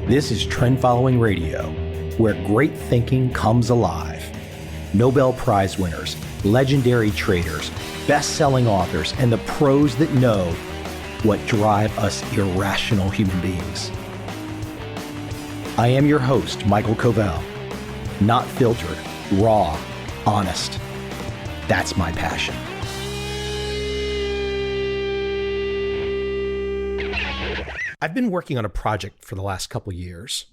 This is Trend Following Radio, where great thinking comes alive. Nobel Prize winners, legendary traders, best-selling authors, and the pros that know what drive us irrational human beings. I am your host, Michael Coveil. Not filtered, raw, honest. That's my passion. I've been working on a project for the last couple years.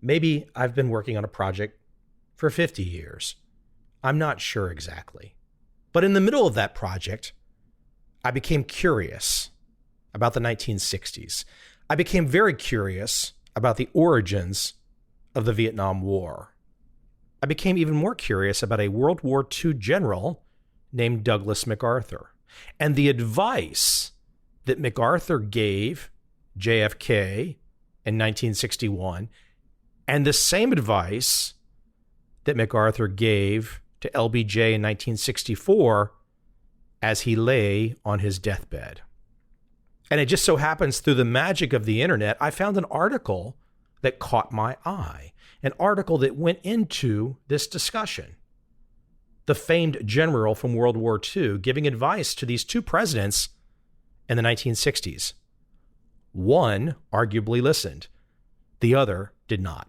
Maybe I've been working on a project for 50 years. I'm not sure exactly. But in the middle of that project, I became curious about the 1960s. I became very curious about the origins of the Vietnam War. I became even more curious about a World War II general named Douglas MacArthur and the advice that MacArthur gave JFK in 1961, and the same advice that MacArthur gave to LBJ in 1964 as he lay on his deathbed. And it just so happens, through the magic of the internet, I found an article that caught my eye, an article that went into this discussion. The famed general from World War II giving advice to these two presidents in the 1960s. One arguably listened, the other did not.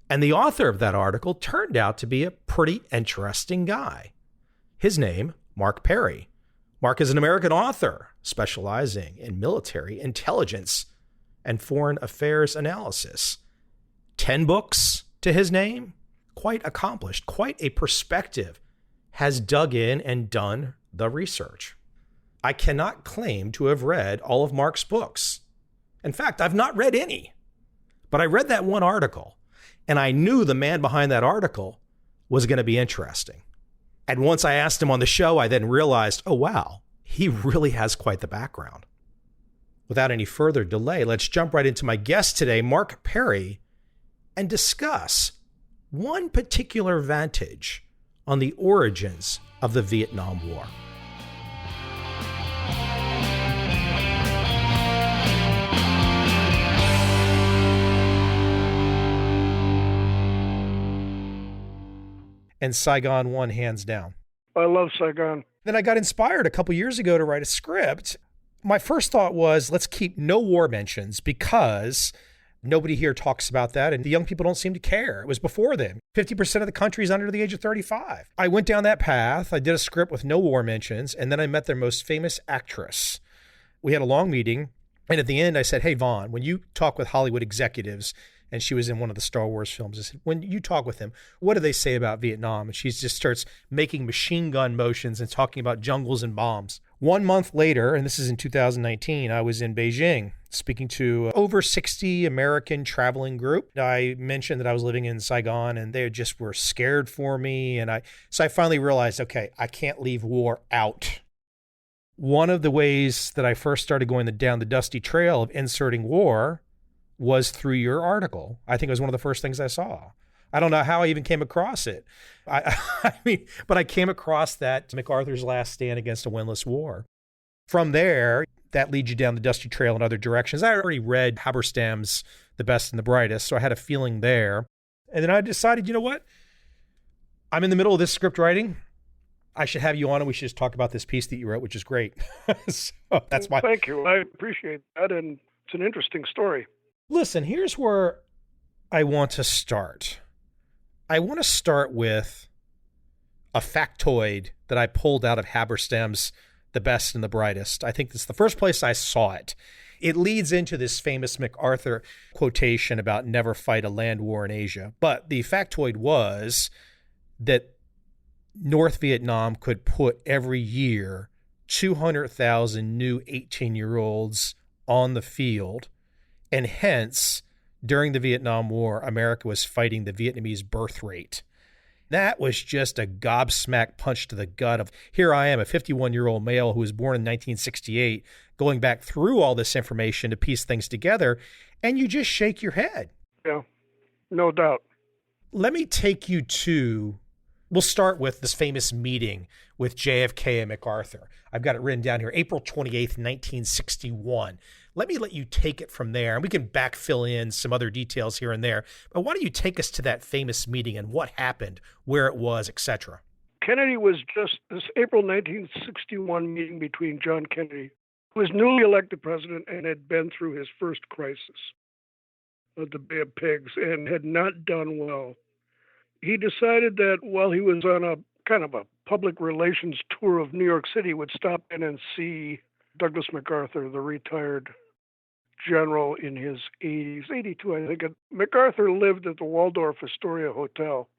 And the author of that article turned out to be a pretty interesting guy. His name, Mark Perry. Mark is an American author specializing in military intelligence and foreign affairs analysis. 10 books to his name, quite accomplished, quite a perspective, has dug in and done the research. I cannot claim to have read all of Mark's books. In fact, I've not read any, but I read that one article and I knew the man behind that article was going to be interesting. And once I asked him on the show, I then realized, oh, wow, he really has quite the background. Without any further delay, let's jump right into my guest today, Mark Perry, and discuss one particular vantage on the origins of the Vietnam War. And Saigon won hands down. I love Saigon. Then I got inspired a couple years ago to write a script. My first thought was, let's keep no war mentions because nobody here talks about that and the young people don't seem to care. It was before then. 50% of the country is under the age of 35. I went down that path. I did a script with no war mentions, and then I met their most famous actress. We had a long meeting, and at the end I said, hey, Vaughn, when you talk with Hollywood executives, and she was in one of the Star Wars films, I said, when you talk with them, what do they say about Vietnam? And she just starts making machine gun motions and talking about jungles and bombs. 1 month later, and this is in 2019, I was in Beijing speaking to over 60 American traveling group. I mentioned that I was living in Saigon and they just were scared for me. So I finally realized, okay, I can't leave war out. One of the ways that I first started going down the dusty trail of inserting war was through your article. I think it was one of the first things I saw. I don't know how I even came across it. But I came across that MacArthur's last stand against a winless war. From there, that leads you down the dusty trail in other directions. I already read Halberstam's The Best and the Brightest, so I had a feeling there. And then I decided, you know what? I'm in the middle of this script writing. I should have you on and we should just talk about this piece that you wrote, which is great. So that's why. Thank you. I appreciate that. And it's an interesting story. Listen, here's where I want to start. I want to start with a factoid that I pulled out of Halberstam's The Best and the Brightest. I think that's the first place I saw it. It leads into this famous MacArthur quotation about never fight a land war in Asia. But the factoid was that North Vietnam could put every year 200,000 new 18-year-olds on the field. And hence, during the Vietnam War, America was fighting the Vietnamese birth rate. That was just a gobsmack punch to the gut of, here I am, a 51-year-old male who was born in 1968, going back through all this information to piece things together, and you just shake your head. Yeah, no doubt. Let me take you to We'll start with this famous meeting with JFK and MacArthur. I've got it written down here, April 28th, 1961. Let you take it from there, and we can backfill in some other details here and there. But why don't you take us to that famous meeting and what happened, where it was, etc.? Kennedy was just this April 1961 meeting between John Kennedy, who was newly elected president and had been through his first crisis of the Bay of Pigs and had not done well. He decided that while he was on a kind of a public relations tour of New York City, he would stop in and see Douglas MacArthur, the retired general in his 80s, 82, I think. MacArthur lived at the Waldorf Astoria Hotel.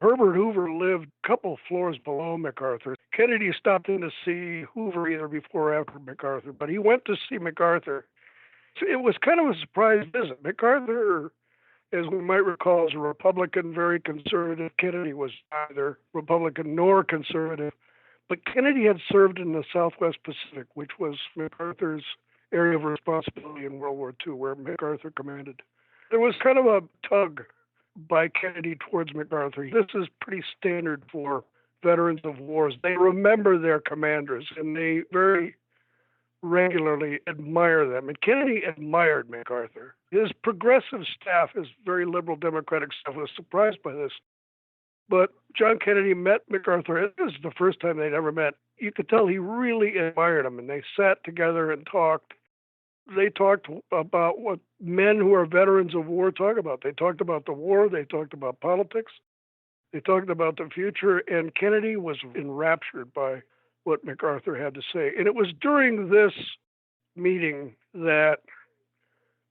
Herbert Hoover lived a couple floors below MacArthur. Kennedy stopped in to see Hoover either before or after MacArthur, but he went to see MacArthur. So it was kind of a surprise visit. MacArthur, as we might recall, is a Republican, very conservative. Kennedy was neither Republican nor conservative. But Kennedy had served in the Southwest Pacific, which was MacArthur's area of responsibility in World War II, where MacArthur commanded. There was kind of a tug by Kennedy towards MacArthur. This is pretty standard for veterans of wars. They remember their commanders, and they very regularly admire them. And Kennedy admired MacArthur. His progressive staff, his very liberal Democratic staff, was surprised by this. But John Kennedy met MacArthur. This is the first time they'd ever met. You could tell he really admired him, and they sat together and talked. They talked about what men who are veterans of war talk about. They talked about the war. They talked about politics. They talked about the future. And Kennedy was enraptured by what MacArthur had to say. And it was during this meeting that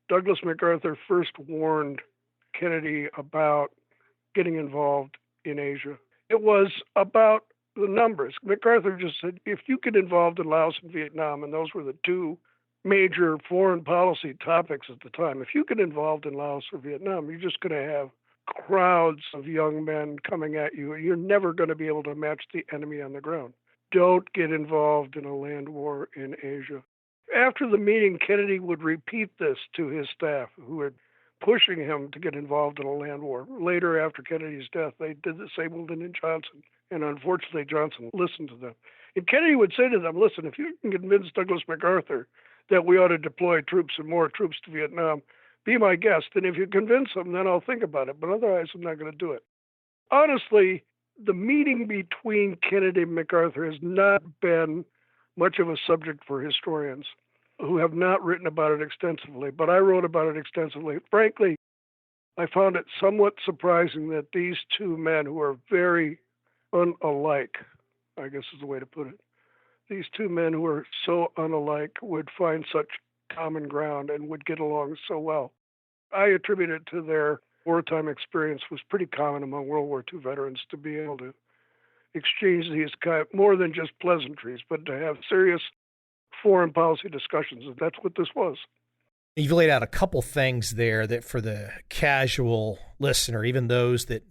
Douglas MacArthur first warned Kennedy about getting involved in Asia. It was about the numbers. MacArthur just said, if you get involved in Laos and Vietnam, and those were the two major foreign policy topics at the time, if you get involved in Laos or Vietnam, you're just going to have crowds of young men coming at you. You're never going to be able to match the enemy on the ground. Don't get involved in a land war in Asia. After the meeting, Kennedy would repeat this to his staff, who were pushing him to get involved in a land war. Later, after Kennedy's death, they did the same with Lyndon Johnson, and unfortunately, Johnson listened to them. And Kennedy would say to them, listen, if you can convince Douglas MacArthur that we ought to deploy troops and more troops to Vietnam, be my guest, and if you convince him, then I'll think about it, but otherwise I'm not going to do it. Honestly, the meeting between Kennedy and MacArthur has not been much of a subject for historians who have not written about it extensively, but I wrote about it extensively. Frankly, I found it somewhat surprising that these two men who are very unalike, I guess is the way to put it, these two men who are so unalike would find such common ground and would get along so well. I attribute it to their wartime experience was pretty common among World War II veterans to be able to exchange these kind, more than just pleasantries, but to have serious foreign policy discussions. And that's what this was. You've laid out a couple things there that for the casual listener, even those that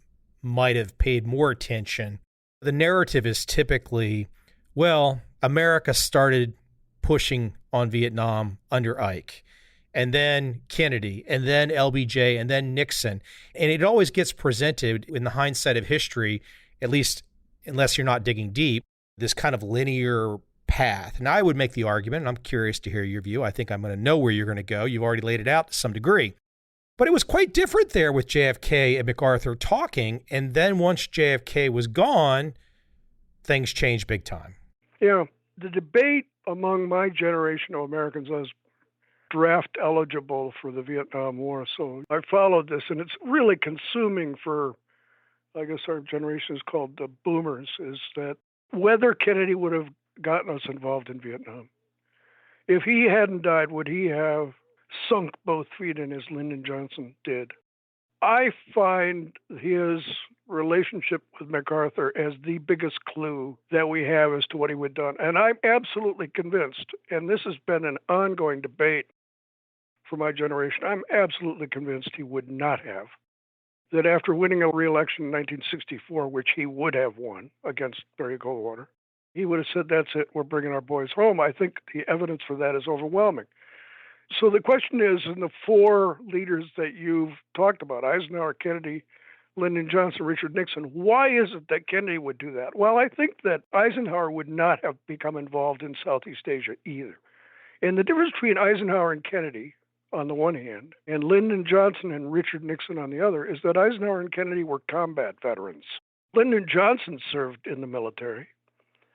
might have paid more attention, the narrative is typically, well, America started pushing on Vietnam under Ike, and then Kennedy, and then LBJ, and then Nixon. And it always gets presented in the hindsight of history, at least unless you're not digging deep, this kind of linear path. And I would make the argument, and I'm curious to hear your view. I think I'm going to know where you're going to go. You've already laid it out to some degree. But it was quite different there with JFK and MacArthur talking. And then once JFK was gone, things changed big time. Yeah. The debate among my generation of Americans was draft eligible for the Vietnam War. So I followed this, and it's really consuming for, I guess our generation is called the boomers, is that whether Kennedy would have gotten us involved in Vietnam. If he hadn't died, would he have sunk both feet in as Lyndon Johnson did? I find his relationship with MacArthur as the biggest clue that we have as to what he would have done. And I'm absolutely convinced, and this has been an ongoing debate for my generation, I'm absolutely convinced he would not have. That after winning a re-election in 1964, which he would have won against Barry Goldwater, he would have said, that's it, we're bringing our boys home. I think the evidence for that is overwhelming. So the question is, in the four leaders that you've talked about, Eisenhower, Kennedy, Lyndon Johnson, Richard Nixon. Why is it that Kennedy would do that? Well, I think that Eisenhower would not have become involved in Southeast Asia either. And the difference between Eisenhower and Kennedy on the one hand, and Lyndon Johnson and Richard Nixon on the other, is that Eisenhower and Kennedy were combat veterans. Lyndon Johnson served in the military.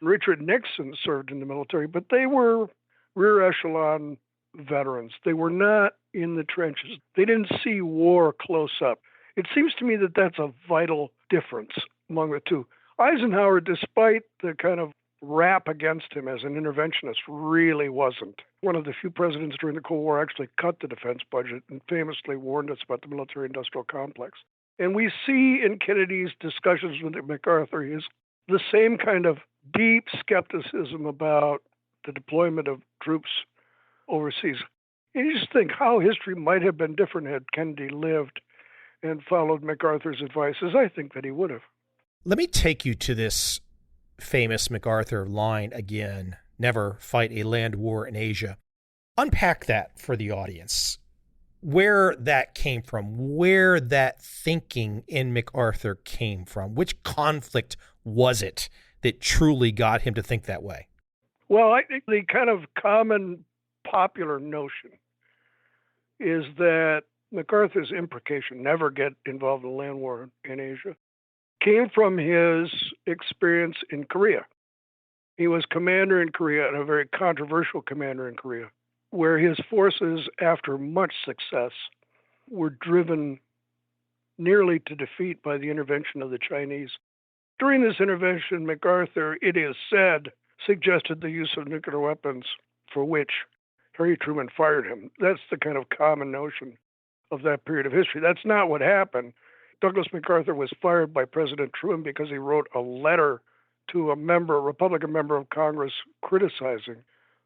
Richard Nixon served in the military, but they were rear echelon veterans. They were not in the trenches. They didn't see war close up. It seems to me that that's a vital difference among the two. Eisenhower, despite the kind of rap against him as an interventionist, really wasn't. One of the few presidents during the Cold War actually cut the defense budget and famously warned us about the military-industrial complex. And we see in Kennedy's discussions with MacArthur is the same kind of deep skepticism about the deployment of troops overseas. And you just think how history might have been different had Kennedy lived and followed MacArthur's advice, as I think that he would have. Let me take you to this famous MacArthur line again, never fight a land war in Asia. Unpack that for the audience. Where that came from, where that thinking in MacArthur came from, which conflict was it that truly got him to think that way? Well, I think the kind of common popular notion is that MacArthur's imprecation, never get involved in a land war in Asia, came from his experience in Korea. He was commander in Korea, and a very controversial commander in Korea, where his forces, after much success, were driven nearly to defeat by the intervention of the Chinese. During this intervention, MacArthur, it is said, suggested the use of nuclear weapons, for which Harry Truman fired him. That's the kind of common notion of that period of history. That's not what happened. Douglas MacArthur was fired by President Truman because he wrote a letter to a Republican member of Congress, criticizing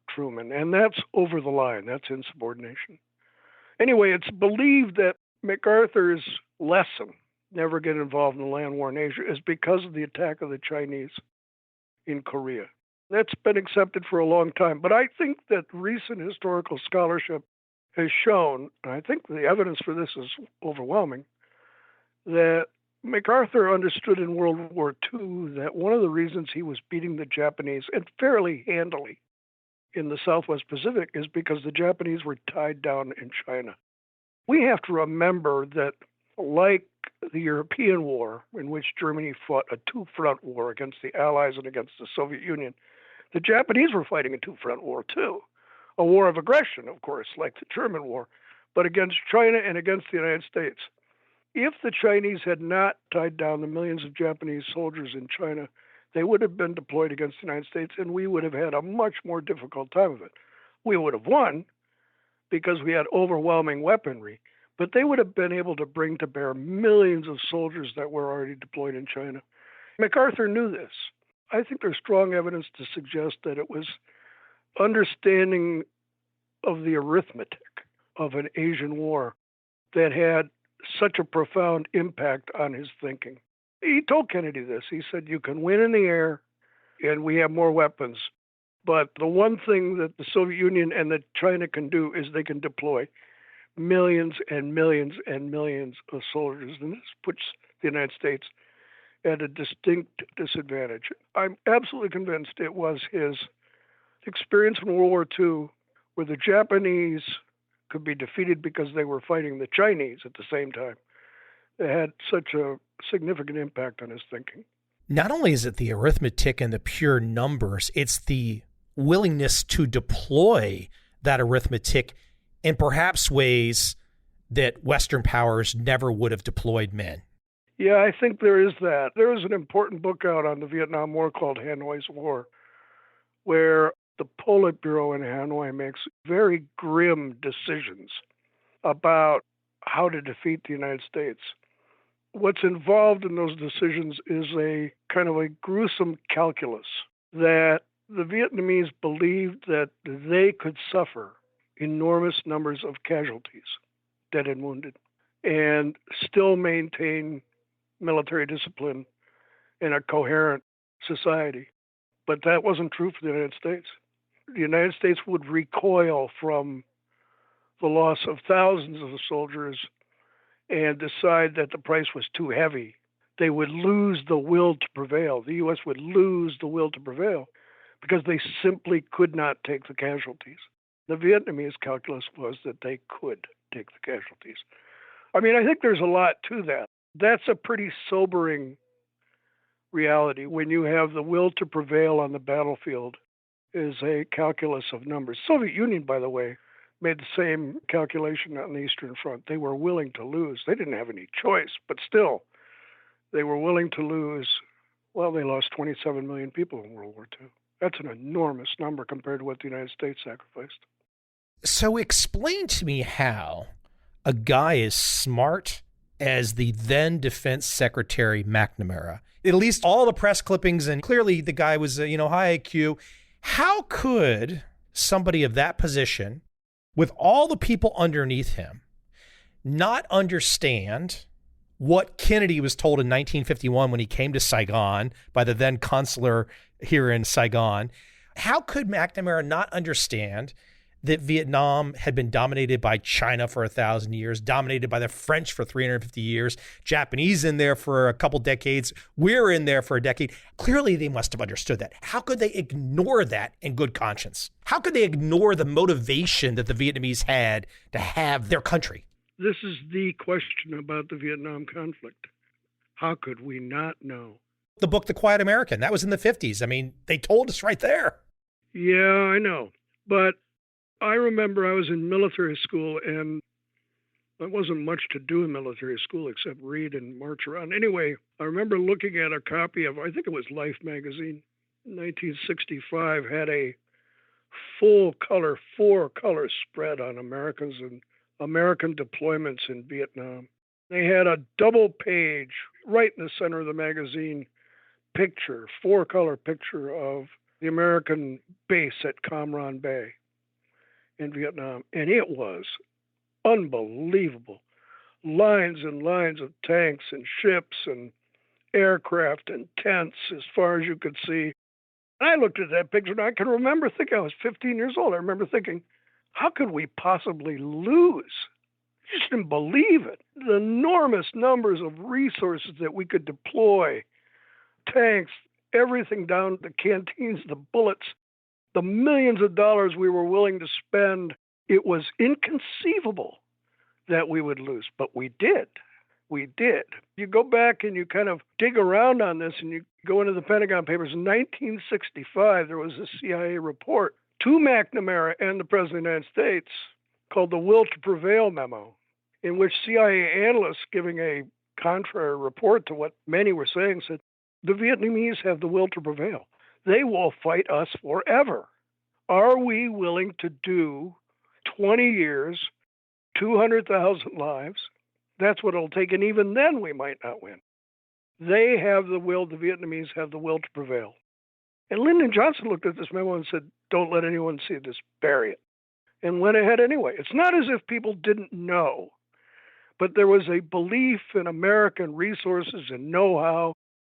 Truman. And that's over the line. That's insubordination. Anyway, it's believed that MacArthur's lesson, never get involved in the land war in Asia, is because of the attack of the Chinese in Korea. That's been accepted for a long time. But I think that recent historical scholarship has shown, and I think the evidence for this is overwhelming, that MacArthur understood in World War II that one of the reasons he was beating the Japanese, and fairly handily, in the Southwest Pacific is because the Japanese were tied down in China. We have to remember that, like the European War, in which Germany fought a two-front war against the Allies and against the Soviet Union, the Japanese were fighting a two-front war too. A war of aggression, of course, like the German war, but against China and against the United States. If the Chinese had not tied down the millions of Japanese soldiers in China, they would have been deployed against the United States, and we would have had a much more difficult time of it. We would have won because we had overwhelming weaponry, but they would have been able to bring to bear millions of soldiers that were already deployed in China. MacArthur knew this. I think there's strong evidence to suggest that it was understanding of the arithmetic of an Asian war that had such a profound impact on his thinking. He told Kennedy this. He said, you can win in the air and we have more weapons. But the one thing that the Soviet Union and that China can do is they can deploy millions and millions and millions of soldiers. And this puts the United States at a distinct disadvantage. I'm absolutely convinced it was his experience in World War II where the Japanese could be defeated because they were fighting the Chinese at the same time. It had such a significant impact on his thinking. Not only is it the arithmetic and the pure numbers, it's the willingness to deploy that arithmetic in perhaps ways that Western powers never would have deployed men. Yeah, I think there is that. There is an important book out on the Vietnam War called Hanoi's War, where the Politburo in Hanoi makes very grim decisions about how to defeat the United States. What's involved in those decisions is a kind of a gruesome calculus that the Vietnamese believed that they could suffer enormous numbers of casualties, dead and wounded, and still maintain military discipline in a coherent society. But that wasn't true for the United States. The United States would recoil from the loss of thousands of soldiers and decide that the price was too heavy, they would lose the will to prevail. The U.S. would lose the will to prevail because they simply could not take the casualties. The Vietnamese calculus was that they could take the casualties. I mean, I think there's a lot to that. That's a pretty sobering reality when you have the will to prevail on the battlefield is a calculus of numbers. Soviet Union, by the way, made the same calculation on the Eastern Front. They were willing to lose. They didn't have any choice, but still, they were willing to lose. Well, they lost 27 million people in World War II. That's an enormous number compared to what the United States sacrificed. So explain to me how a guy as smart as the then Defense Secretary McNamara, at least all the press clippings, and clearly the guy was, high IQ. How could somebody of that position, with all the people underneath him, not understand what Kennedy was told in 1951 when he came to Saigon by the then consular here in Saigon? How could McNamara not understand that Vietnam had been dominated by China for 1,000 years, dominated by the French for 350 years, Japanese in there for a couple decades, we're in there for a decade? Clearly, they must have understood that. How could they ignore that in good conscience? How could they ignore the motivation that the Vietnamese had to have their country? This is the question about the Vietnam conflict. How could we not know? The book, The Quiet American, that was in the 50s. I mean, they told us right there. Yeah, I know. But I remember I was in military school, and there wasn't much to do in military school except read and march around. Anyway, I remember looking at a copy of, I think it was Life magazine, 1965, had a full-color, 4-color spread on Americans and American deployments in Vietnam. They had a double page, right in the center of the magazine, picture, 4-color picture of the American base at Cam Ranh Bay in Vietnam. And it was unbelievable. Lines and lines of tanks and ships and aircraft and tents as far as you could see. And I looked at that picture and I can remember thinking, I was 15 years old. I remember thinking, how could we possibly lose? I just didn't believe it. The enormous numbers of resources that we could deploy, tanks, everything down to the canteens, the bullets, the millions of dollars we were willing to spend. It was inconceivable that we would lose, but we did. We did. You go back and you kind of dig around on this and you go into the Pentagon Papers. In 1965, there was a CIA report to McNamara and the President of the United States called the Will to Prevail Memo, in which CIA analysts giving a contrary report to what many were saying said, the Vietnamese have the will to prevail. They will fight us forever. Are we willing to do 20 years, 200,000 lives? That's what it'll take, and even then we might not win. They have the will, the Vietnamese have the will to prevail. And Lyndon Johnson looked at this memo and said, don't let anyone see this, bury it, and went ahead anyway. It's not as if people didn't know, but there was a belief in American resources and know-how.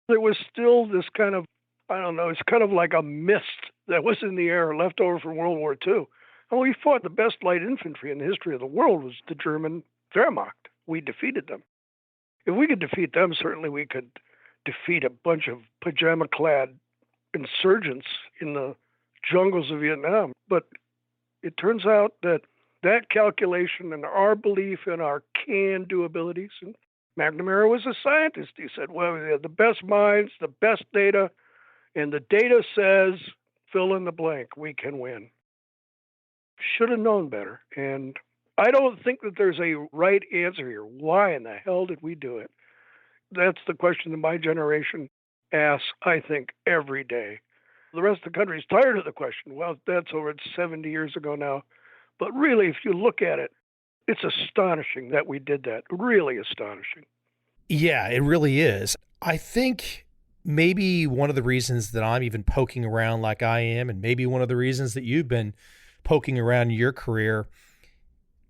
There was still this kind of, it's kind of like a mist that was in the air left over from World War II. And we fought the best light infantry in the history of the world was the German Wehrmacht. We defeated them. If we could defeat them, certainly we could defeat a bunch of pajama-clad insurgents in the jungles of Vietnam. But it turns out that that calculation and our belief in our can-do abilities, and McNamara was a scientist. He said, well, we have the best minds, the best data, and the data says, fill in the blank, we can win. Should have known better. And I don't think that there's a right answer here. Why in the hell did we do it? That's the question that my generation asks, I think, every day. The rest of the country is tired of the question. Well, that's over 70 years ago now. But really, if you look at it, it's astonishing that we did that. Really astonishing. Yeah, it really is. I think maybe one of the reasons that I'm even poking around like I am, and maybe one of the reasons that you've been poking around in your career,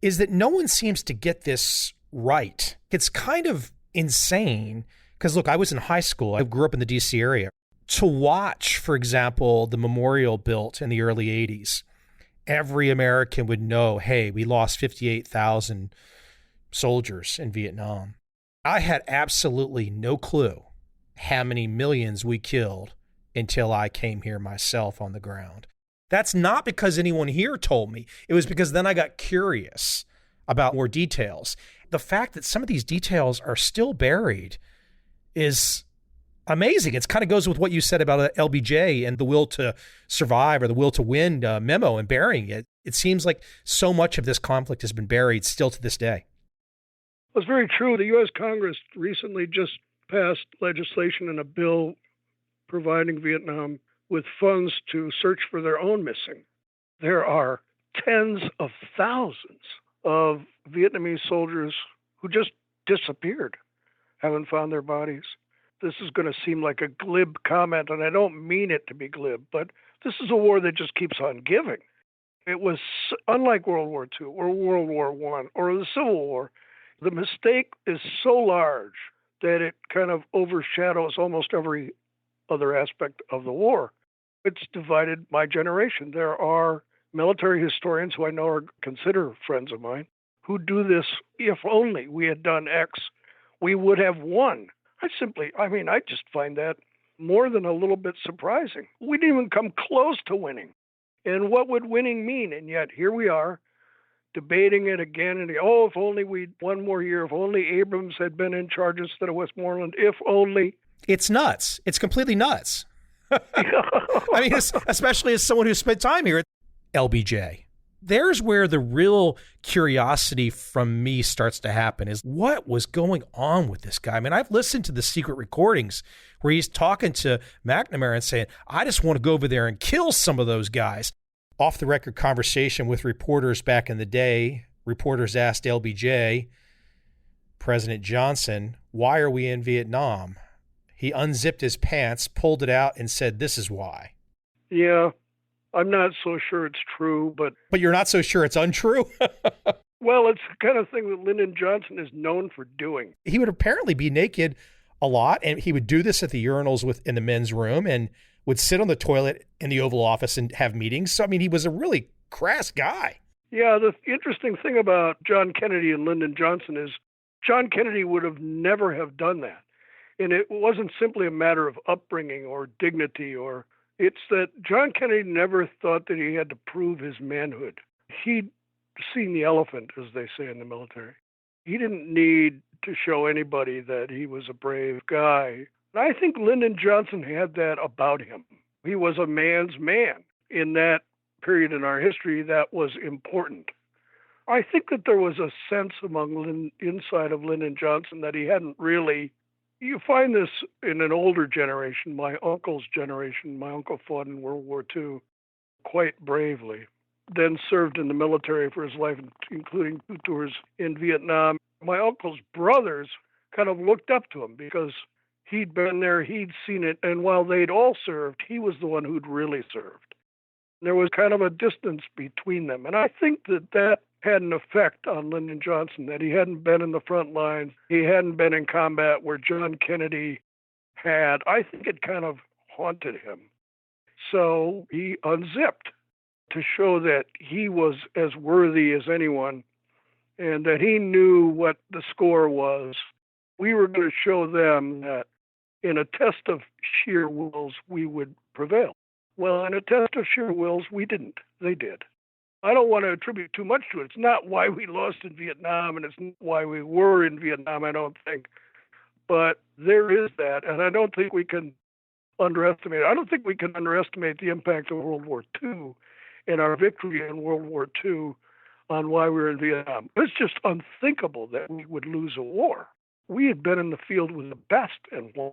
is that no one seems to get this right. It's kind of insane because, look, I was in high school. I grew up in the D.C. area. To watch, for example, the memorial built in the early 80s, every American would know, hey, we lost 58,000 soldiers in Vietnam. I had absolutely no clue how many millions we killed until I came here myself on the ground. That's not because anyone here told me. It was because then I got curious about more details. The fact that some of these details are still buried is amazing. It kind of goes with what you said about LBJ and the will to survive or the will to win memo and burying it. It seems like so much of this conflict has been buried still to this day. Well, it's very true. The U.S. Congress recently just passed legislation and a bill providing Vietnam with funds to search for their own missing. There are tens of thousands of Vietnamese soldiers who just disappeared, haven't found their bodies. This is going to seem like a glib comment, and I don't mean it to be glib, but this is a war that just keeps on giving. It was unlike World War II or World War I or the Civil War. The mistake is so large that it kind of overshadows almost every other aspect of the war. It's divided my generation. There are military historians who I know are consider friends of mine who do this. If only we had done X, we would have won. I just find that more than a little bit surprising. We didn't even come close to winning. And what would winning mean? And yet here we are debating it again. And if only we'd one more year, if only Abrams had been in charge instead of Westmoreland, if only. It's nuts. It's completely nuts. I mean, especially as someone who spent time here at LBJ. There's where the real curiosity from me starts to happen is what was going on with this guy? I mean, I've listened to the secret recordings where he's talking to McNamara and saying, I just want to go over there and kill some of those guys. Off the record conversation with reporters back in the day, reporters asked LBJ, President Johnson, why are we in Vietnam? He unzipped his pants, pulled it out, and said, this is why. Yeah. I'm not so sure it's true, but... But you're not so sure it's untrue? Well, it's the kind of thing that Lyndon Johnson is known for doing. He would apparently be naked a lot, and he would do this at the urinals in the men's room and would sit on the toilet in the Oval Office and have meetings. So, I mean, he was a really crass guy. Yeah, the interesting thing about John Kennedy and Lyndon Johnson is John Kennedy would have never have done that. And it wasn't simply a matter of upbringing or dignity or... It's that John Kennedy never thought that he had to prove his manhood. He'd seen the elephant, as they say in the military. He didn't need to show anybody that he was a brave guy. And I think Lyndon Johnson had that about him. He was a man's man. In that period in our history, that was important. I think that there was a sense inside of Lyndon Johnson that he hadn't really... You find this in an older generation, my uncle's generation. My uncle fought in World War II quite bravely, then served in the military for his life, including 2 tours in Vietnam. My uncle's brothers kind of looked up to him because he'd been there, he'd seen it, and while they'd all served, he was the one who'd really served. There was kind of a distance between them, and I think that had an effect on Lyndon Johnson, that he hadn't been in the front lines. He hadn't been in combat where John Kennedy had. I think it kind of haunted him. So he unzipped to show that he was as worthy as anyone and that he knew what the score was. We were going to show them that in a test of sheer wills, we would prevail. Well, in a test of sheer wills, we didn't. They did. I don't want to attribute too much to it. It's not why we lost in Vietnam, and it's not why we were in Vietnam, I don't think. But there is that, and I don't think we can underestimate it. I don't think we can underestimate the impact of World War II and our victory in World War II on why we were in Vietnam. It's just unthinkable that we would lose a war. We had been in the field with the best and won.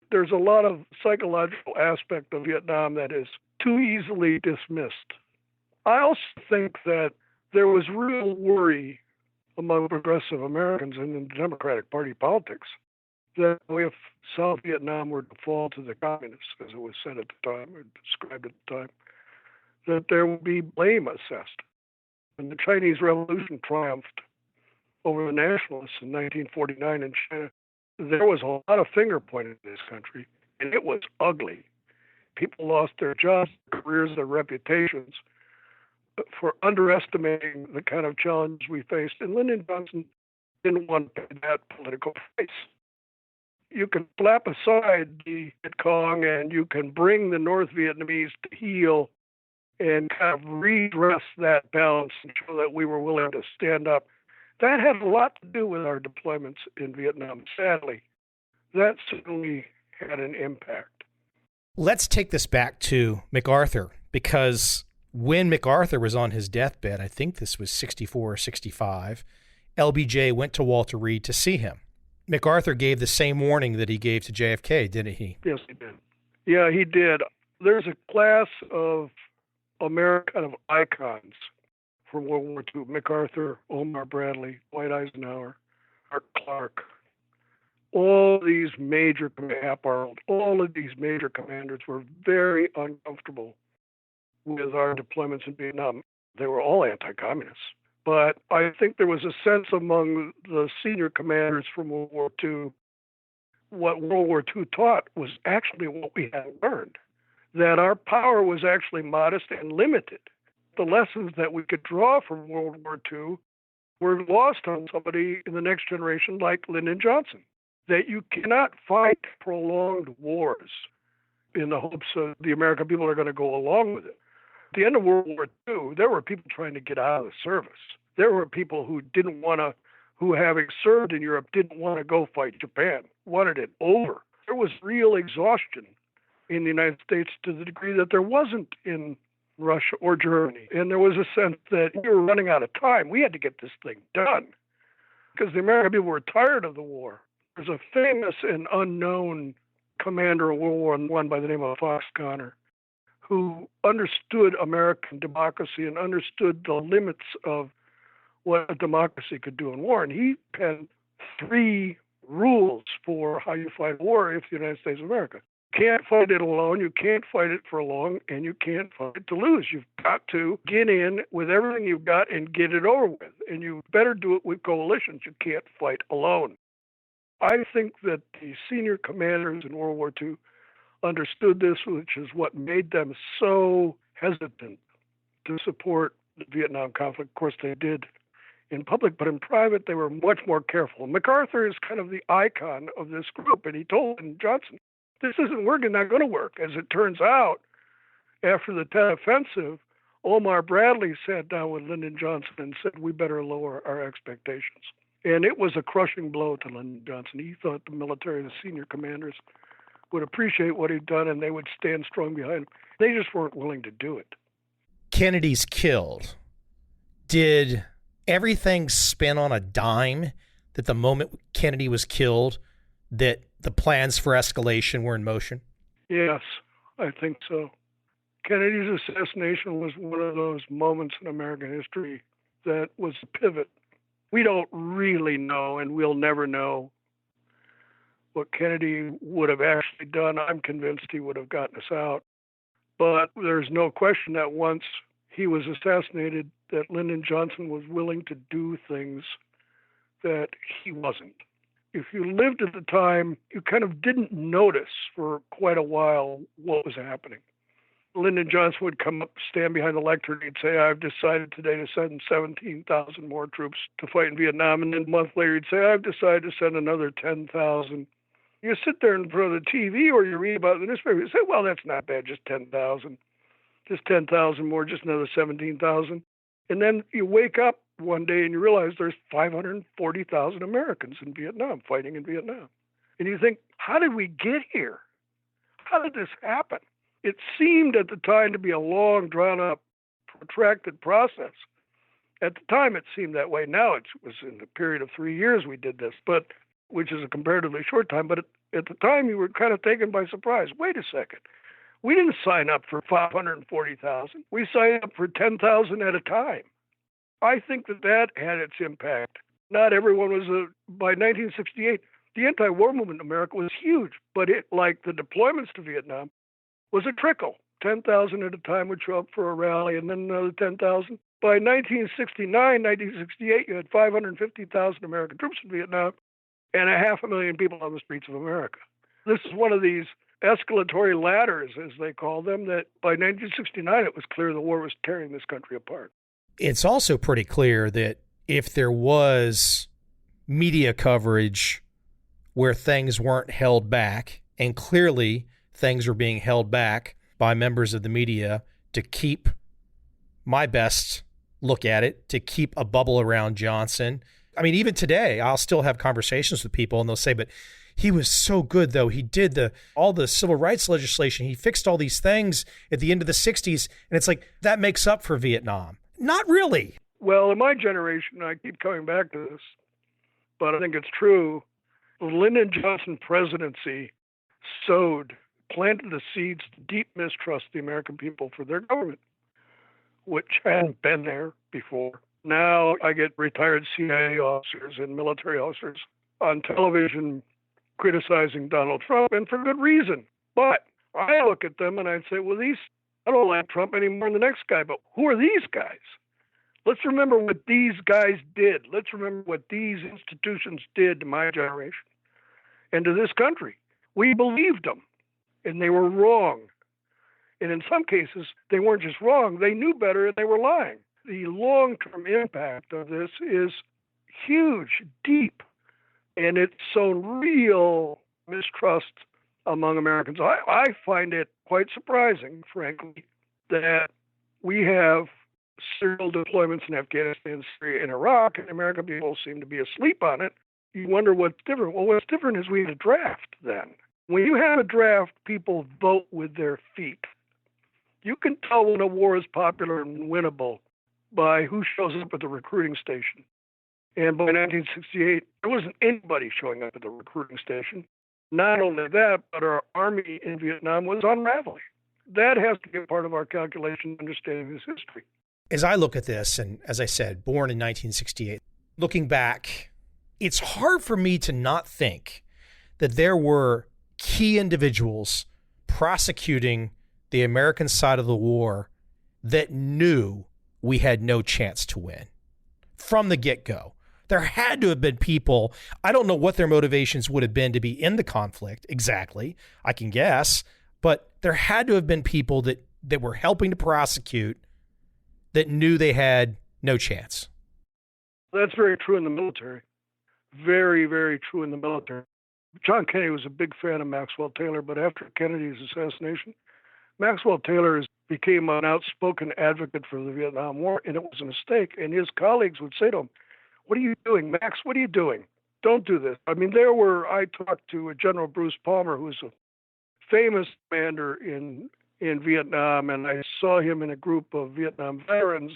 There's a lot of psychological aspect of Vietnam that is too easily dismissed. I also think that there was real worry among progressive Americans and in the Democratic Party politics that if South Vietnam were to fall to the communists, as it was said at the time, or described at the time, that there would be blame assessed. When the Chinese Revolution triumphed over the nationalists in 1949 in China, there was a lot of finger pointing at this country, and it was ugly. People lost their jobs, their careers, their reputations, for underestimating the kind of challenge we faced. And Lyndon Johnson didn't want to pay that political price. You can slap aside the Viet Cong and you can bring the North Vietnamese to heel and kind of redress that balance and show that we were willing to stand up. That had a lot to do with our deployments in Vietnam, sadly. That certainly had an impact. Let's take this back to MacArthur, because when MacArthur was on his deathbed, I think this was 64 or 65, LBJ went to Walter Reed to see him. MacArthur gave the same warning that he gave to JFK, didn't he? Yes, he did. Yeah, he did. There's a class of American icons from World War II: MacArthur, Omar Bradley, Dwight Eisenhower, Mark Clark. All these major, Hap Arnold, all of these major commanders were very uncomfortable with our deployments in Vietnam. They were all anti-communists. But I think there was a sense among the senior commanders from World War II, what World War II taught was actually what we had learned, that our power was actually modest and limited. The lessons that we could draw from World War II were lost on somebody in the next generation like Lyndon Johnson, that you cannot fight prolonged wars in the hopes that the American people are going to go along with it. At the end of World War II, there were people trying to get out of the service. There were people who didn't want to, who having served in Europe, didn't want to go fight Japan, wanted it over. There was real exhaustion in the United States to the degree that there wasn't in Russia or Germany. And there was a sense that we were running out of time. We had to get this thing done because the American people were tired of the war. There's a famous and unknown commander of World War I by the name of Fox Connor, who understood American democracy and understood the limits of what a democracy could do in war. And he penned 3 rules for how you fight a war if the United States of America. You can't fight it alone, you can't fight it for long, and you can't fight it to lose. You've got to get in with everything you've got and get it over with. And you better do it with coalitions. You can't fight alone. I think that the senior commanders in World War II understood this, which is what made them so hesitant to support the Vietnam conflict. Of course, they did in public, but in private, they were much more careful. MacArthur is kind of the icon of this group, and he told Johnson, this isn't working, not going to work. As it turns out, after the Tet Offensive, Omar Bradley sat down with Lyndon Johnson and said, we better lower our expectations. And it was a crushing blow to Lyndon Johnson. He thought the military, the senior commanders, would appreciate what he'd done and they would stand strong behind him. They just weren't willing to do it. Kennedy's killed. Did everything spin on a dime that the moment Kennedy was killed, that the plans for escalation were in motion? Yes, I think so. Kennedy's assassination was one of those moments in American history that was a pivot. We don't really know, and we'll never know, what Kennedy would have actually done. I'm convinced he would have gotten us out. But there's no question that once he was assassinated, that Lyndon Johnson was willing to do things that he wasn't. If you lived at the time, you kind of didn't notice for quite a while what was happening. Lyndon Johnson would come up, stand behind the lectern, and he'd say, I've decided today to send 17,000 more troops to fight in Vietnam. And then a month later, he'd say, I've decided to send another 10,000. You sit there in front of the TV or you read about it in the newspaper, you say, well, that's not bad, just 10,000. Just 10,000 more, just another 17,000. And then you wake up one day and you realize there's 540,000 Americans in Vietnam, fighting in Vietnam. And you think, how did we get here? How did this happen? It seemed at the time to be a long, drawn-out, protracted process. At the time, it seemed that way. Now it was in a period of 3 years we did this, but which is a comparatively short time. But at the time, you were kind of taken by surprise. Wait a second. We didn't sign up for 540,000. We signed up for 10,000 at a time. I think that had its impact. Not everyone was by 1968, the anti-war movement in America was huge, but it, like the deployments to Vietnam, was a trickle. 10,000 at a time would show up for a rally, and then another 10,000. By 1969, 1968, you had 550,000 American troops in Vietnam and 500,000 people on the streets of America. This is one of these escalatory ladders, as they call them, that by 1969, it was clear the war was tearing this country apart. It's also pretty clear that if there was media coverage where things weren't held back, and clearly things were being held back by members of the media to keep my best look at it, to keep a bubble around Johnson. I mean, even today, I'll still have conversations with people and they'll say, but he was so good, though. He did all the civil rights legislation. He fixed all these things at the end of the 60s. And it's like, that makes up for Vietnam. Not really. Well, in my generation, I keep coming back to this, but I think it's true. The Lyndon Johnson presidency planted the seeds to deep mistrust of the American people for their government, which hadn't been there before. Now I get retired CIA officers and military officers on television criticizing Donald Trump, and for good reason. But I look at them and I say, well, I don't like Trump any more than the next guy, but who are these guys? Let's remember what these guys did. Let's remember what these institutions did to my generation and to this country. We believed them, and they were wrong. And in some cases, they weren't just wrong, they knew better and they were lying. The long-term impact of this is huge, deep, and it's sown real mistrust among Americans. I find it quite surprising, frankly, that we have serial deployments in Afghanistan, Syria, and Iraq, and American people seem to be asleep on it. You wonder what's different. Well, what's different is we had a draft then. When you have a draft, people vote with their feet. You can tell when a war is popular and winnable by who shows up at the recruiting station. And by 1968, there wasn't anybody showing up at the recruiting station. Not only that, but our army in Vietnam was unraveling. That has to be part of our calculation understanding this history. As I look at this, and as I said, born in 1968, looking back, it's hard for me to not think that there were key individuals prosecuting the American side of the war that knew we had no chance to win from the get-go. There had to have been people, I don't know what their motivations would have been to be in the conflict exactly, I can guess, but there had to have been people that were helping to prosecute that knew they had no chance. That's very true in the military. Very, very true in the military. John Kennedy was a big fan of Maxwell Taylor, but after Kennedy's assassination, Maxwell Taylor became an outspoken advocate for the Vietnam War, and it was a mistake. And his colleagues would say to him, "What are you doing, Max? What are you doing? Don't do this." I mean, I talked to General Bruce Palmer, who's a famous commander in Vietnam, and I saw him in a group of Vietnam veterans.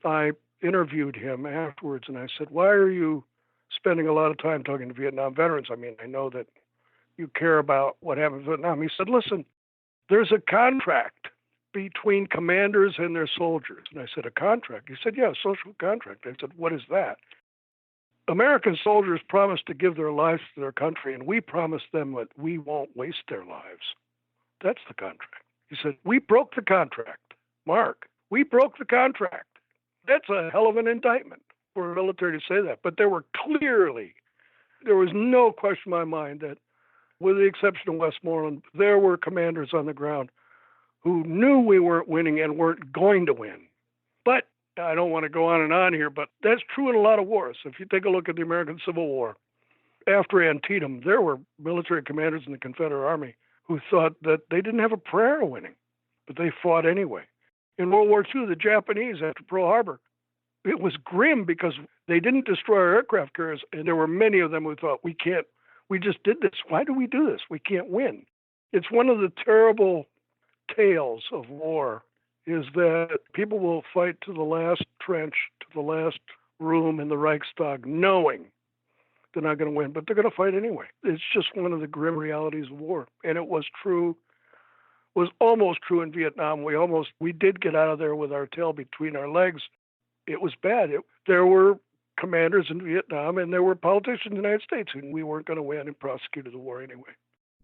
I interviewed him afterwards, and I said, "Why are you spending a lot of time talking to Vietnam veterans? I mean, I know that you care about what happened in Vietnam." He said, "Listen, there's a contract between commanders and their soldiers." And I said, "A contract?" He said, "Yeah, a social contract." I said, "What is that?" "American soldiers promised to give their lives to their country, and we promised them that we won't waste their lives. That's the contract." He said, "We broke the contract. Mark, we broke the contract." That's a hell of an indictment for a military to say that. But there was no question in my mind that, with the exception of Westmoreland, there were commanders on the ground who knew we weren't winning and weren't going to win. But I don't want to go on and on here, but that's true in a lot of wars. If you take a look at the American Civil War, after Antietam, there were military commanders in the Confederate Army who thought that they didn't have a prayer of winning, but they fought anyway. In World War II, the Japanese, after Pearl Harbor, it was grim because they didn't destroy our aircraft carriers, and there were many of them who thought, we just did this. Why do we do this? We can't win. It's one of the terrible tales of war, is that people will fight to the last trench, to the last room in the Reichstag, knowing they're not going to win, but they're going to fight anyway. It's just one of the grim realities of war. And it was almost true in Vietnam. We did get out of there with our tail between our legs. It was bad. There were commanders in Vietnam, and there were politicians in the United States who we weren't going to win and prosecuted the war anyway.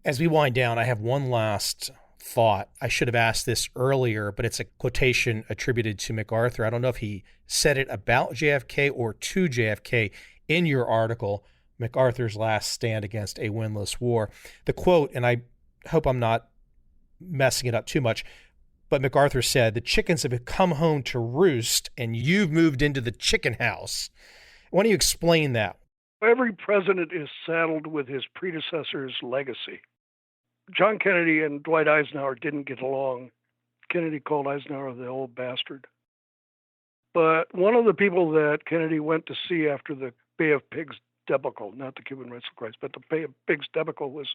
As we wind down, I have one last thought. I should have asked this earlier, but it's a quotation attributed to MacArthur. I don't know if he said it about JFK or to JFK in your article, MacArthur's Last Stand Against a Winless War. The quote, and I hope I'm not messing it up too much, but MacArthur said, "The chickens have come home to roost and you've moved into the chicken house." Why don't you explain that? Every president is saddled with his predecessor's legacy. John Kennedy and Dwight Eisenhower didn't get along. Kennedy called Eisenhower the old bastard. But one of the people that Kennedy went to see after the Bay of Pigs debacle, not the Cuban Missile Crisis, but the Bay of Pigs debacle, was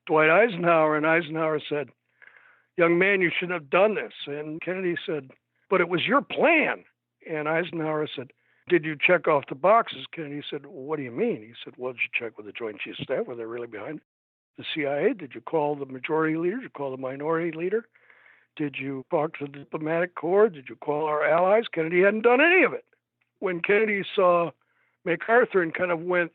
Dwight Eisenhower. And Eisenhower said, "Young man, you shouldn't have done this." And Kennedy said, "But it was your plan." And Eisenhower said, "Did you check off the boxes?" Kennedy said, "Well, what do you mean?" He said, "Well, did you check with the Joint Chiefs of Staff? Were they really behind it? The CIA? Did you call the majority leader? Did you call the minority leader? Did you talk to the diplomatic corps? Did you call our allies?" Kennedy hadn't done any of it. When Kennedy saw MacArthur and kind of went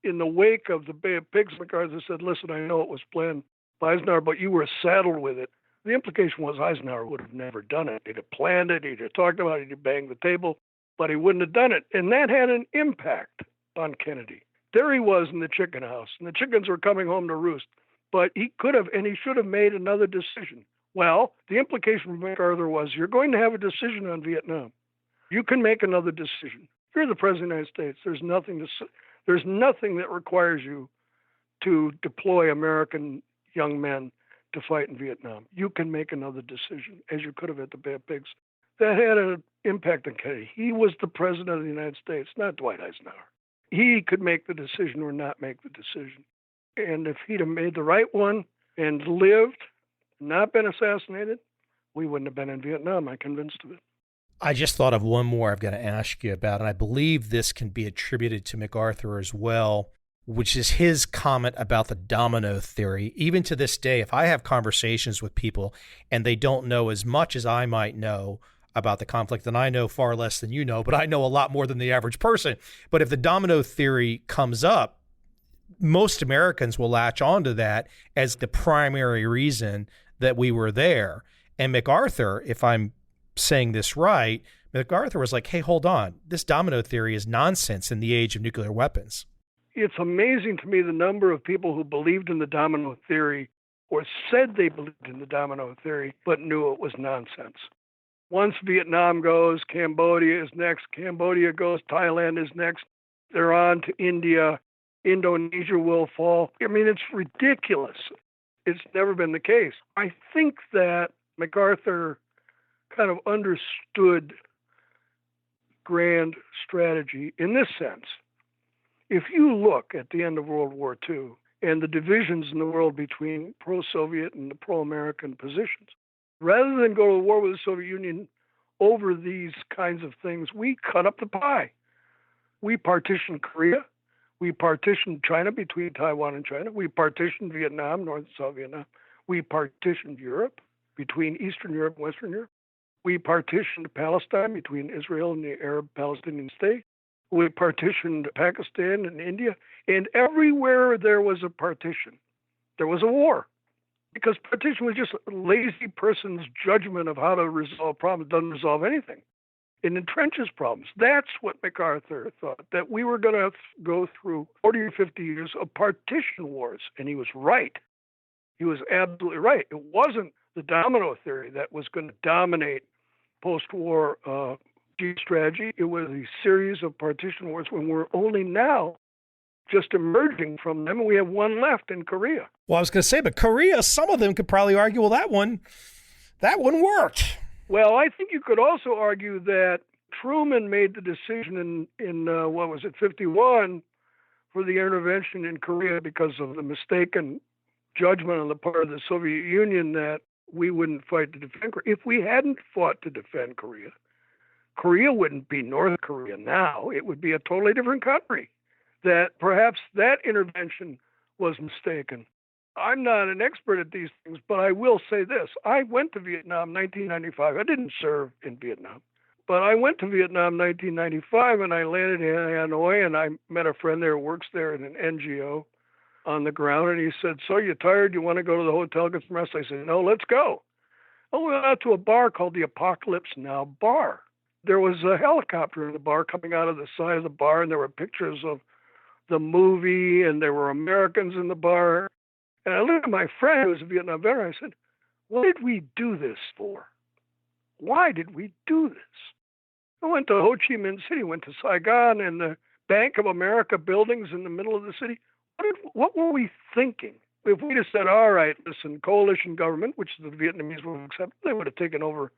in the wake of the Bay of Pigs, MacArthur said, "Listen, I know it was planned by Eisenhower, but you were saddled with it." The implication was Eisenhower would have never done it. He'd have planned it, he'd have talked about it, he'd have banged the table, but he wouldn't have done it. And that had an impact on Kennedy. There he was in the chicken house, and the chickens were coming home to roost. But he could have, and he should have made another decision. Well, the implication from MacArthur was, you're going to have a decision on Vietnam. You can make another decision. If you're the President of the United States, there's nothing that requires you to deploy American young men to fight in Vietnam. You can make another decision, as you could have at the Bay of Pigs. That had an impact on Kennedy. He was the President of the United States, not Dwight Eisenhower. He could make the decision or not make the decision. And if he'd have made the right one and lived, not been assassinated, we wouldn't have been in Vietnam. I'm convinced of it. I just thought of one more I've got to ask you about, and I believe this can be attributed to MacArthur as well, which is his comment about the domino theory. Even to this day, if I have conversations with people and they don't know as much as I might know about the conflict, and I know far less than you know, but I know a lot more than the average person. But if the domino theory comes up, most Americans will latch onto that as the primary reason that we were there. And MacArthur, if I'm saying this right, MacArthur was like, hey, hold on. This domino theory is nonsense in the age of nuclear weapons. It's amazing to me the number of people who believed in the domino theory or said they believed in the domino theory, but knew it was nonsense. Once Vietnam goes, Cambodia is next. Cambodia goes, Thailand is next. They're on to India. Indonesia will fall. I mean, it's ridiculous. It's never been the case. I think that MacArthur kind of understood grand strategy in this sense. If you look at the end of World War II and the divisions in the world between pro-Soviet and the pro-American positions, rather than go to war with the Soviet Union over these kinds of things, we cut up the pie. We partitioned Korea. We partitioned China between Taiwan and China. We partitioned Vietnam, North and South Vietnam. We partitioned Europe between Eastern Europe and Western Europe. We partitioned Palestine between Israel and the Arab Palestinian state. We partitioned Pakistan and India. And everywhere there was a partition, there was a war. Because partition was just a lazy person's judgment of how to resolve problems. It doesn't resolve anything. It entrenches problems. That's what MacArthur thought, that we were going to go through 40 or 50 years of partition wars. And he was right. He was absolutely right. It wasn't the domino theory that was going to dominate post-war strategy. It was a series of partition wars when we're only now just emerging from them, and we have one left in Korea. Well, I was going to say, but Korea, some of them could probably argue, well, that one worked. Well, I think you could also argue that Truman made the decision in 51, for the intervention in Korea because of the mistaken judgment on the part of the Soviet Union that we wouldn't fight to defend Korea. If we hadn't fought to defend Korea, Korea wouldn't be North Korea now. It would be a totally different country. That perhaps that intervention was mistaken. I'm not an expert at these things, but I will say this. I went to Vietnam in 1995. I didn't serve in Vietnam, but I went to Vietnam in 1995, and I landed in Hanoi, and I met a friend there who works there in an NGO on the ground, and he said, "So you tired? You want to go to the hotel, get some rest?" I said, "No, let's go." And we went out to a bar called the Apocalypse Now Bar. There was a helicopter in the bar coming out of the side of the bar, and there were pictures of the movie, and there were Americans in the bar. And I looked at my friend who was a Vietnam veteran. I said, "What did we do this for? Why did we do this?" I went to Ho Chi Minh City, went to Saigon, and the Bank of America buildings in the middle of the city. What were we thinking? If we'd have said, all right, listen, coalition government, which the Vietnamese would have accepted, they would have taken over.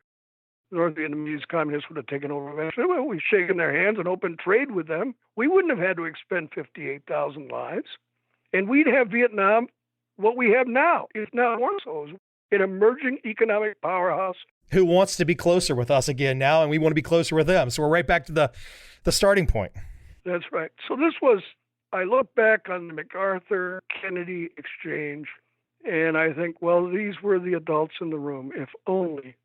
North Vietnamese communists would have taken over eventually. Well, we've shaken their hands and opened trade with them. We wouldn't have had to expend 58,000 lives. And we'd have Vietnam, what we have now, if not more so, an emerging economic powerhouse. Who wants to be closer with us again now, and we want to be closer with them. So we're right back to the starting point. That's right. So this was, I look back on the MacArthur-Kennedy exchange, and I think, well, these were the adults in the room, if only.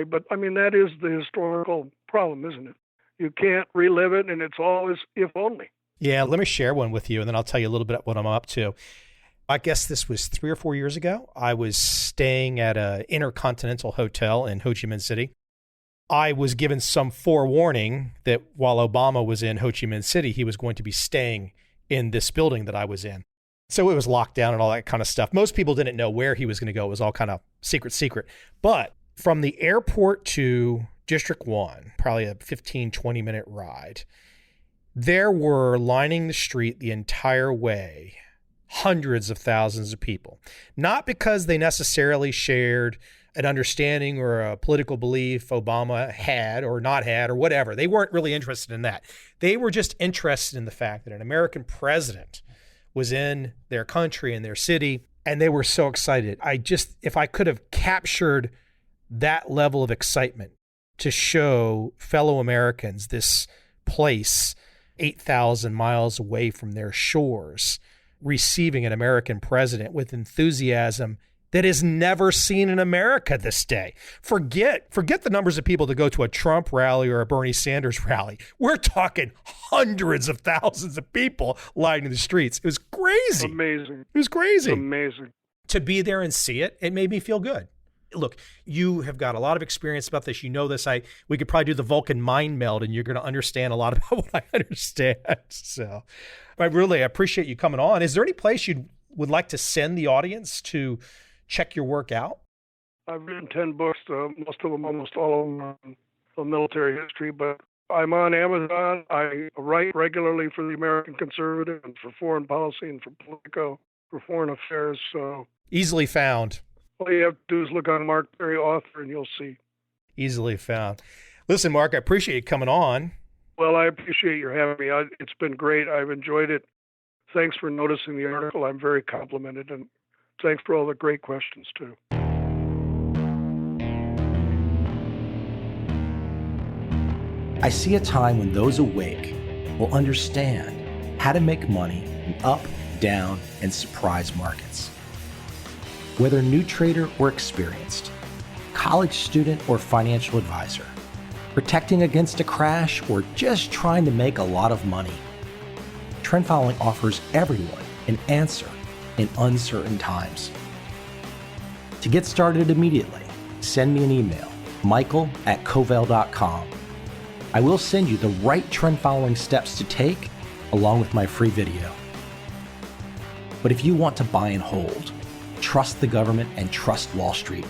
But, I mean, that is the historical problem, isn't it? You can't relive it, and it's always if only. Yeah, let me share one with you, and then I'll tell you a little bit what I'm up to. I guess this was 3 or 4 years ago. I was staying at an Intercontinental Hotel in Ho Chi Minh City. I was given some forewarning that while Obama was in Ho Chi Minh City, he was going to be staying in this building that I was in. So it was locked down and all that kind of stuff. Most people didn't know where he was going to go. It was all kind of secret. But from the airport to District 1, probably a 15, 20-minute ride, there were lining the street the entire way hundreds of thousands of people. Not because they necessarily shared an understanding or a political belief Obama had or not had or whatever. They weren't really interested in that. They were just interested in the fact that an American president was in their country, in their city, and they were so excited. If I could have captured that level of excitement to show fellow Americans this place 8,000 miles away from their shores, receiving an American president with enthusiasm that is never seen in America this day. Forget the numbers of people that go to a Trump rally or a Bernie Sanders rally. We're talking hundreds of thousands of people lining the streets. It was crazy. Amazing. It was crazy. Amazing. To be there and see it, it made me feel good. Look, you have got a lot of experience about this. You know this. We could probably do the Vulcan mind meld, and you're going to understand a lot about what I understand. So I really appreciate you coming on. Is there any place you would like to send the audience to check your work out? I've written 10 books, most of them, almost all of them, on military history, but I'm on Amazon. I write regularly for the American Conservative and for Foreign Policy and for Politico, for Foreign Affairs. So easily found. All you have to do is look on Mark Perry, author, and you'll see. Easily found. Listen, Mark, I appreciate you coming on. Well, I appreciate your having me. It's been great. I've enjoyed it. Thanks for noticing the article. I'm very complimented, and thanks for all the great questions, too. I see a time when those awake will understand how to make money in up, down, and surprise markets. Whether new trader or experienced, college student or financial advisor, protecting against a crash or just trying to make a lot of money, trend following offers everyone an answer in uncertain times. To get started immediately, send me an email, michael@covel.com. I will send you the right trend following steps to take along with my free video. But if you want to buy and hold, trust the government and trust Wall Street,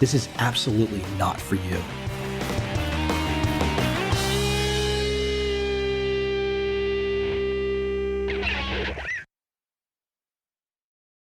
this is absolutely not for you.